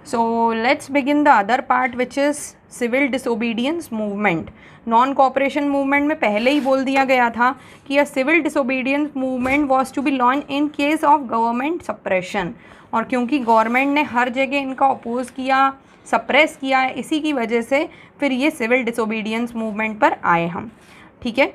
So let's begin the other part which is civil disobedience movement. Non cooperation movement में पहले ही बोल दिया गया था कि यह civil disobedience movement was to be launched in case of government suppression, और क्योंकि गवर्नमेंट ने हर जगह इनका अपोज किया, सप्रेस किया, इसी की वजह से फिर ये सिविल डिसोबीडियंस मूवमेंट पर आए हम। ठीक है,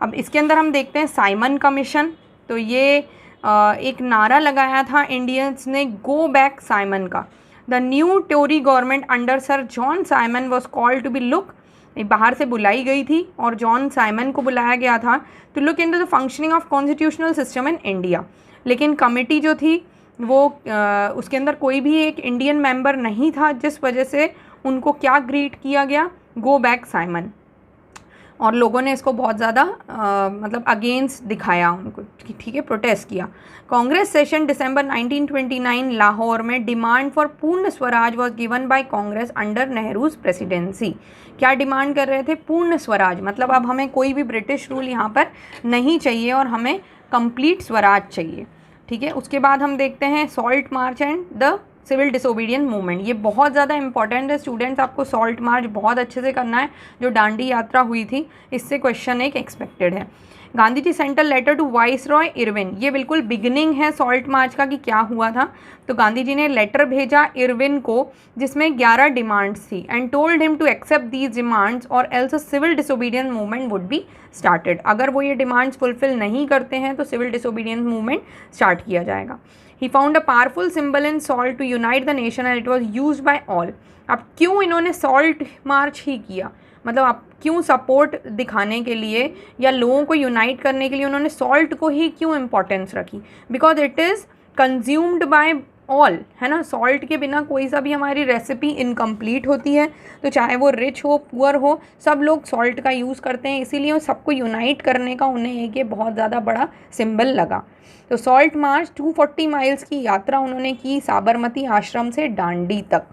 अब इसके अंदर हम देखते हैं साइमन कमीशन। तो ये एक नारा लगाया था इंडियंस ने, गो बैक साइमन का। The new Tory government under sir John Simon was called to be look, बाहर से बुलाई गई थी और जॉन साइमन को बुलाया गया था to look into the functioning of constitutional system in India. लेकिन कमेटी जो थी वो उसके अंदर कोई भी एक इंडियन मेंबर नहीं था, जिस वजह से उनको क्या ग्रीट किया गया, गो बैक साइमन। और लोगों ने इसको बहुत ज़्यादा मतलब अगेंस्ट दिखाया उनको, ठीक है, प्रोटेस्ट किया। कांग्रेस सेशन दिसंबर 1929 लाहौर में डिमांड फॉर पूर्ण Swaraj was given by Congress under Nehru's presidency. क्या डिमांड कर रहे थे? पूर्ण स्वराज, मतलब अब हमें कोई भी ब्रिटिश रूल यहाँ पर नहीं चाहिए और हमें कंप्लीट स्वराज चाहिए। ठीक है, उसके बाद हम देखते हैं salt march and the civil disobedience movement. ये बहुत ज़्यादा इंपॉर्टेंट है स्टूडेंट्स, आपको सॉल्ट मार्च बहुत अच्छे से करना है। जो दांडी यात्रा हुई थी, इससे क्वेश्चन एक एक्सपेक्टेड है। Gandhi ji sent a letter to viceroy Irwin, ये बिल्कुल बिगिनिंग है सॉल्ट मार्च का कि क्या हुआ था। तो गांधी जी ने लेटर भेजा इरविन को जिसमें 11 डिमांड्स थी, and told him to accept these demands और else a civil disobedience movement would be started. अगर वो ये डिमांड्स फुलफिल नहीं करते हैं तो सिविल डिसोबीडियंस मूवमेंट स्टार्ट किया जाएगा। He found a powerful symbol in salt to unite the nation and it was used by all. अब क्यों इन्होंने सॉल्ट मार्च ही किया, मतलब आप क्यों सपोर्ट दिखाने के लिए या लोगों को यूनाइट करने के लिए उन्होंने सॉल्ट को ही क्यों इम्पोर्टेंस रखी? Because it is consumed by all, है ना। सॉल्ट के बिना कोई सा भी हमारी रेसिपी इनकम्प्लीट होती है, तो चाहे वो रिच हो पुअर हो, सब लोग सॉल्ट का यूज़ करते हैं, इसीलिए सबको यूनाइट करने का उन्हें एक ये बहुत ज़्यादा बड़ा सिंबल लगा। तो सॉल्ट मार्च 240 माइल्स की यात्रा उन्होंने की साबरमती आश्रम से दांडी तक,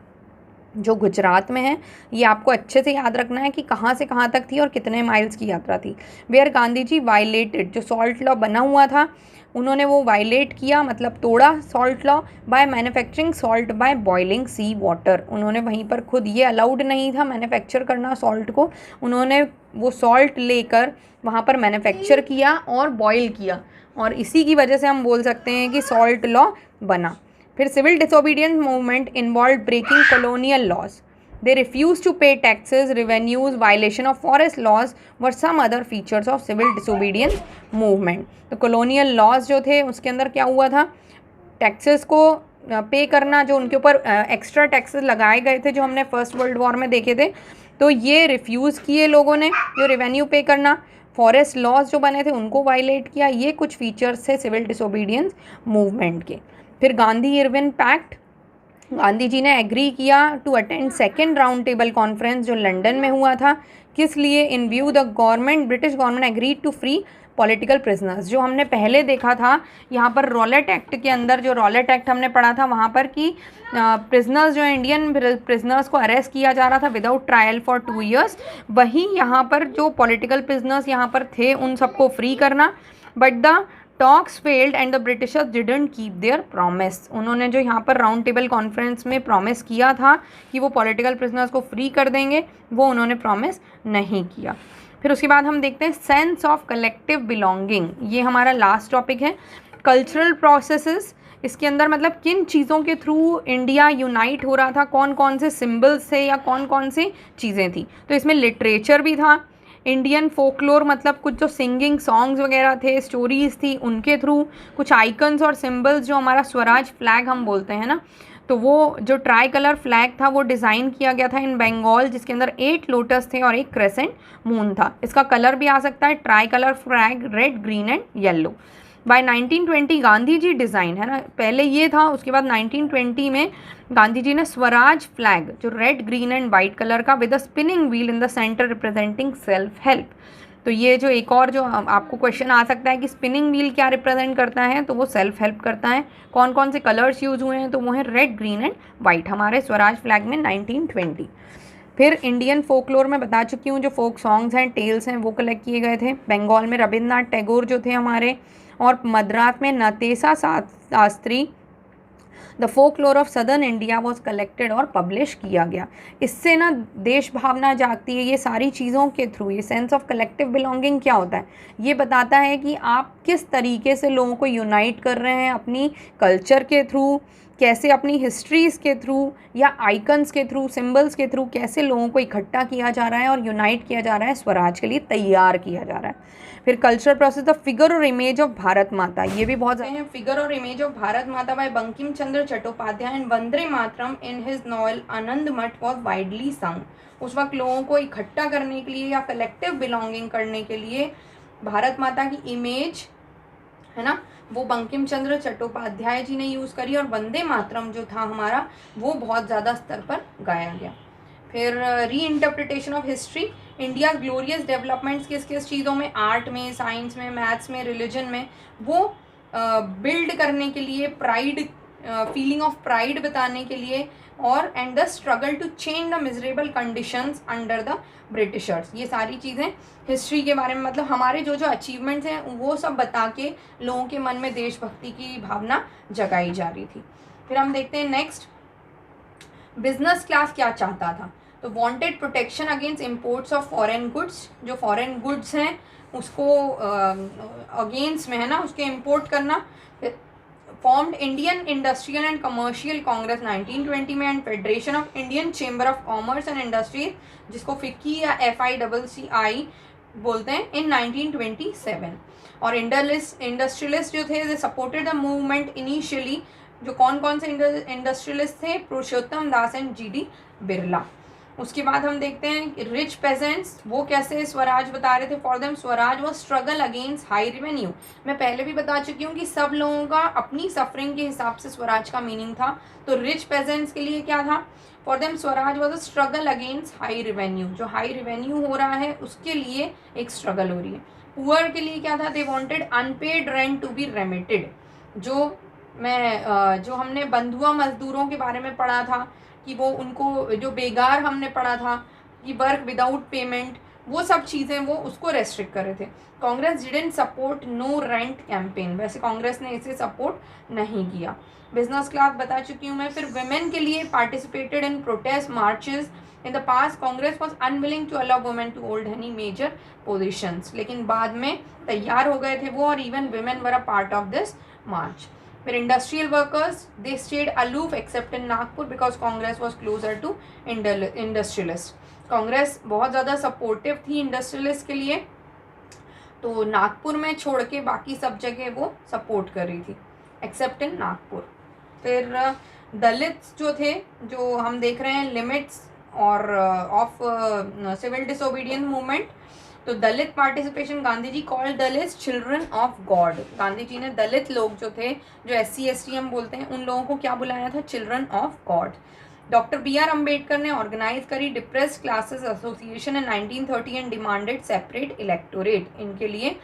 जो गुजरात में है। ये आपको अच्छे से याद रखना है कि कहाँ से कहाँ तक थी और कितने माइल्स की यात्रा थी। वेयर गांधी जी वायलेटेड, जो सॉल्ट लॉ बना हुआ था उन्होंने वो वायलेट किया, मतलब तोड़ा salt law by manufacturing salt by boiling sea water. उन्होंने वहीं पर खुद, ये अलाउड नहीं था मैन्युफैक्चर करना सॉल्ट को, उन्होंने वो सॉल्ट लेकर वहाँ पर मैन्युफैक्चर किया और बॉयल किया, और इसी की वजह से हम बोल सकते हैं कि सॉल्ट लॉ बना। फिर civil disobedience movement involve breaking colonial laws, they refuse to pay taxes, revenues, violation of forest laws were some other features of civil disobedience movement. तो कॉलोनियल लॉज जो थे उसके अंदर क्या हुआ था, टैक्सेस को पे करना, जो उनके ऊपर एक्स्ट्रा टैक्सेस लगाए गए थे जो हमने फर्स्ट वर्ल्ड वॉर में देखे थे, तो ये रिफ्यूज़ किए लोगों ने, जो रेवेन्यू पे करना। फॉरेस्ट लॉज जो बने थे उनको वायलेट किया। ये कुछ फीचर्स थे सिविल डिसोबीडियंस मूवमेंट के। फिर गांधी इरविन पैक्ट, गांधी जी ने एग्री किया to attend second round table conference जो लंदन में हुआ था। किस लिए? In view the government, British government agreed to free political prisoners. जो हमने पहले देखा था यहाँ पर रॉलेट एक्ट के अंदर, जो रॉलेट एक्ट हमने पढ़ा था वहाँ पर कि प्रिजनर्स जो इंडियन प्रिजनर्स को अरेस्ट किया जा रहा था विदाउट ट्रायल फॉर 2 years, वही यहाँ पर जो पॉलिटिकल प्रिजनर्स यहाँ पर थे उन सबको फ्री करना। But the talks failed and the Britishers didn't keep their promise. उन्होंने जो यहाँ पर राउंड टेबल कॉन्फ्रेंस में प्रॉमिस किया था कि वो पॉलिटिकल प्रिजनर्स को फ्री कर देंगे, वो उन्होंने प्रॉमिस नहीं किया। फिर उसके बाद हम देखते हैं सेंस ऑफ कलेक्टिव बिलोंगिंग, ये हमारा लास्ट टॉपिक है। कल्चरल प्रोसेसेस, इसके अंदर मतलब किन चीज़ों के थ्रू इंडिया यूनाइट हो रहा था, कौन कौन से सिम्बल्स थे या कौन कौन सी चीज़ें थी। तो इसमें लिटरेचर भी था, इंडियन फोकलोर मतलब कुछ जो सिंगिंग सॉन्ग्स वगैरह थे, स्टोरीज़ थी, उनके थ्रू कुछ आइकन्स और सिम्बल्स, जो हमारा स्वराज फ्लैग हम बोलते हैं ना, तो वो जो ट्राई कलर फ्लैग था वो डिज़ाइन किया गया था इन बंगाल, जिसके अंदर 8 लोटस थे और एक क्रेसेंट मून था। इसका कलर भी आ सकता है tricolour flag, red, green and yellow. By 1920 Gandhi ji design, है ना, पहले ये था, उसके बाद 1920 में गांधी जी ने स्वराज फ्लैग जो red, green and white colour का with a spinning wheel in the centre representing self help. तो ये जो एक और जो आपको क्वेश्चन आ सकता है कि स्पिनिंग व्हील क्या रिप्रेजेंट करता है, तो वो सेल्फ हेल्प करता है। कौन कौन से कलर्स यूज़ हुए हैं, तो वो हैं रेड, ग्रीन एंड वाइट हमारे स्वराज फ्लैग में 1920। फिर इंडियन फोकलोर में बता चुकी हूँ, जो फोक सॉन्ग्स हैं, टेल्स हैं, वो कलेक्ट किए गए थे। बंगाल में रविन्द्रनाथ टैगोर जो थे हमारे, और मद्रास में Natesa Sastri, the folklore of southern India was collected और पब्लिश किया गया। इससे ना देश भावना जागती है। ये सारी चीज़ों के थ्रू ये सेंस ऑफ कलेक्टिव बिलोंगिंग क्या होता है, ये बताता है कि आप किस तरीके से लोगों को यूनाइट कर रहे हैं अपनी कल्चर के थ्रू, कैसे अपनी हिस्ट्रीज़ के थ्रू या आइकन्स के थ्रू, सिंबल्स के थ्रू कैसे लोगों को इकट्ठा किया जा रहा है और यूनाइट किया जा रहा है, स्वराज के लिए तैयार किया जा रहा है। फिर कल्चरल प्रोसेस, द फिगर और इमेज ऑफ भारत माता, ये भी बहुत हैं। फिगर और image of Bharat Mata by Bankim Chandra Chattopadhyay and Vande Mataram in his novel Anand Math was widely संग। उस वक्त लोगों को इकट्ठा करने के लिए या कलेक्टिव बिलोंगिंग करने के लिए भारत माता की इमेज है ना, वो बंकिम चंद्र चट्टोपाध्याय जी ने यूज़ करी, और वंदे मातरम जो था हमारा वो बहुत ज़्यादा स्तर पर गाया गया। फिर री interpretation of history, India glorious developments किस किस चीज़ों में, आर्ट में, साइंस में, मैथ्स में, रिलीजन में, वो बिल्ड करने के लिए, प्राइड, फीलिंग ऑफ प्राइड बताने के लिए, और and the struggle to change the miserable conditions under the Britishers. ये सारी चीज़ें हिस्ट्री के बारे में, मतलब हमारे जो जो अचीवमेंट्स हैं वो सब बता के लोगों के मन में देशभक्ति की भावना जगाई जा रही थी। फिर हम देखते हैं नेक्स्ट, बिजनेस क्लास क्या चाहता था। तो wanted protection against imports of foreign goods, जो फॉरेन गुड्स हैं उसको अगेंस्ट में है ना, उसके इम्पोर्ट करना। Formed Indian industrial and commercial Congress 1920 में, and federation of Indian chamber of commerce and industries, जिसको फिक्की या FICCI बोलते हैं, इन 1927। और इंडस्ट्रियलिस्ट जो थे, they supported the movement initially. जो कौन कौन से इंडस्ट्रियलिस्ट थे, पुरुषोत्तम दास एंड GD बिरला। उसके बाद हम देखते हैं रिच पेजेंट्स, वो कैसे स्वराज बता रहे थे। फॉर देम स्वराज वो स्ट्रगल अगेंस्ट हाई रेवेन्यू। मैं पहले भी बता चुकी हूँ कि सब लोगों का अपनी सफरिंग के हिसाब से स्वराज का मीनिंग था। तो रिच पेजेंट्स के लिए क्या था, for them Swaraj was a struggle against high revenue, जो हाई रेवेन्यू हो रहा है उसके लिए एक स्ट्रगल हो रही है। पुअर के लिए क्या था, they wanted unpaid rent to be remitted. जो हमने बंधुआ मजदूरों के बारे में पढ़ा था कि वो उनको, जो बेगार हमने पढ़ा था कि वर्क विदाउट पेमेंट, वो सब चीज़ें वो उसको रेस्ट्रिक्ट कर रहे थे। Congress didn't support no rent campaign, वैसे कांग्रेस ने इसे सपोर्ट नहीं किया। बिजनेस क्लास बता चुकी हूँ मैं। फिर वुमेन के लिए participated in protest marches. In the past Congress was unwilling to allow women to hold any major positions, लेकिन बाद में तैयार हो गए थे वो, और even women were a part of this march. फिर industrial workers, they stayed aloof except in Nagpur because Congress was closer to industrialist. Congress बहुत ज़्यादा सपोर्टिव थी इंडस्ट्रियलिस्ट के लिए, तो नागपुर में छोड़ के बाकी सब जगह वो सपोर्ट कर रही थी, एक्सेप्ट इन नागपुर। फिर दलित्स जो थे, जो हम देख रहे हैं लिमिट्स और ऑफ सिविल डिसोबीडियंस मूवमेंट, तो Dalit participation, Gandhi ji called Dalit children of God. Gandhi ji ने दलित लोग जो थे, जो SC ST हम बोलते हैं, उन लोगों को क्या बुलाया था, children of God. Doctor BR Ambedkar ने ऑर्गेनाइज करी depressed classes association in 1930 and demanded separate electorate, इनके लिए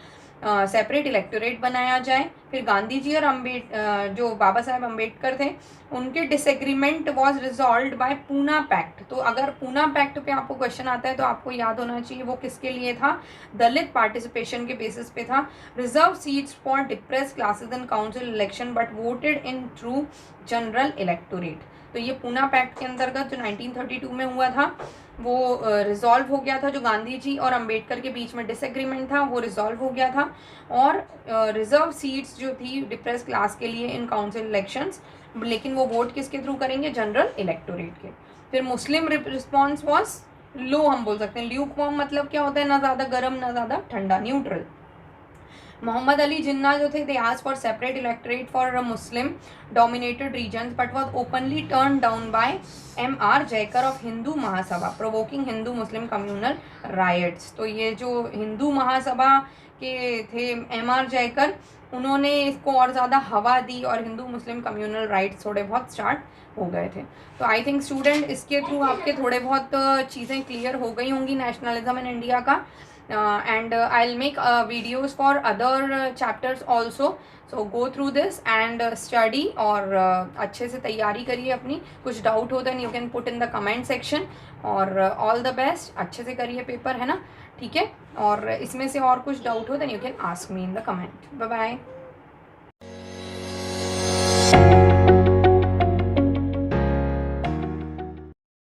सेपरेट इलेक्टोरेट बनाया जाए। फिर गांधी जी और जो बाबा साहेब अम्बेडकर थे, उनके disagreement was resolved by Poona pact. तो अगर पूना पैक्ट पे आपको क्वेश्चन आता है तो आपको याद होना चाहिए वो किसके लिए था, दलित पार्टिसिपेशन के बेसिस पे था। Reserve seats for depressed classes in council election but voted in through general electorate. तो ये पूना पैक्ट के अंतर्गत जो 1932 में हुआ था वो रिजॉल्व हो गया था। जो गांधी जी और अंबेडकर के बीच में डिसएग्रीमेंट था वो रिजॉल्व हो गया था, और रिजर्व सीट्स जो थी डिप्रेस क्लास के लिए इन काउंसिल इलेक्शंस, लेकिन वो वोट किसके थ्रू करेंगे, जनरल इलेक्टोरेट के। फिर मुस्लिम रिस्पॉन्स वॉज लो, हम बोल सकते हैं। ल्यूकवार्म मतलब क्या होता है, ना ज़्यादा गर्म ना ज़्यादा ठंडा, न्यूट्रल। मोहम्मद अली जिन्ना जो थे, they asked for separate electorate for Muslim dominated regions but was openly turn down by MR Jayakar of Hindu Mahasabha, provoking Hindu Muslim communal rights. तो ये जो हिंदू महासभा के थे MR जयकर, उन्होंने इसको और ज़्यादा हवा दी और हिंदू मुस्लिम कम्युनल राइट्स थोड़े बहुत स्टार्ट हो गए थे। तो आई थिंक स्टूडेंट इसके थ्रू आपके थोड़े बहुत चीज़ें क्लियर हो गई होंगी नेशनलिज्म इन इंडिया का। and I'll make videos for other chapters also. So go through this and study और अच्छे से तैयारी करिए अपनी. कुछ डाउट हो then you can put in the comment section. और all the best, अच्छे से करिए पेपर, है ना. ठीक है. और इसमें से और कुछ डाउट हो then you can ask me in the comment. Bye bye.